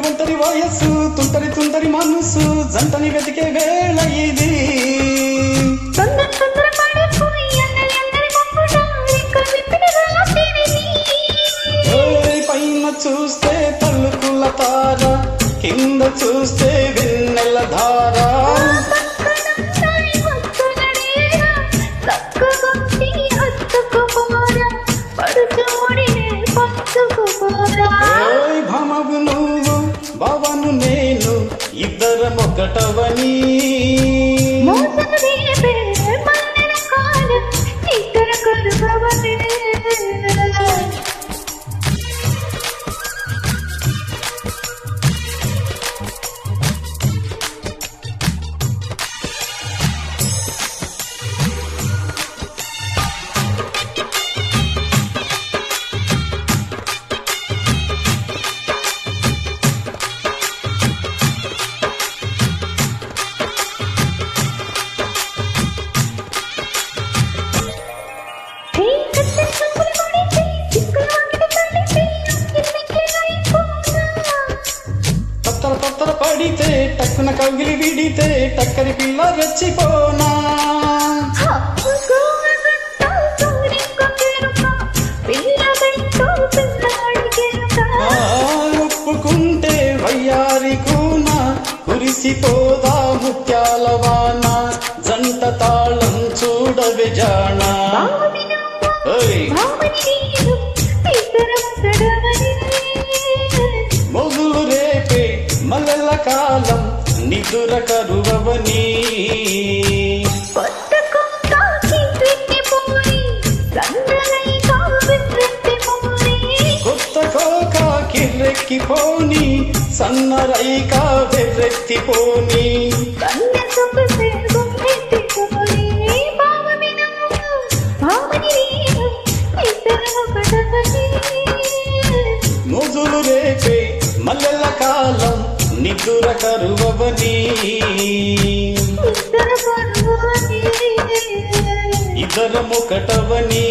ఒంటరి వయస్సు తుంటరి తుంటరి మనసు జంటని వెతికే వేళ ఇది. పైన చూస్తే తలుకుల తార, కింద చూస్తే వెన్నెల ధార. భమవు నువ్వు భవను నేను ఇద్దరం ఒకటవని. తొత్తర పడితే టక్కున కవిలి విడితే టక్కరి పిల్ల రెచ్చిపోనా. ఒప్పుకుంటే వయ్యారి కూన కురిసిపోదా ముత్యాల వాన. జంట తాళం చూడవే జానా. మొగులు రేపే మల్లెల కాలం నిదుర కరువవని. కొత్త కోక కిర్రెక్కిపోని సన్నరైక వెర్రెత్తిపోని. మొగులు రేపే మల్లెల కాలం నిదుర కరువవని. ఇద్దరమొకటవని.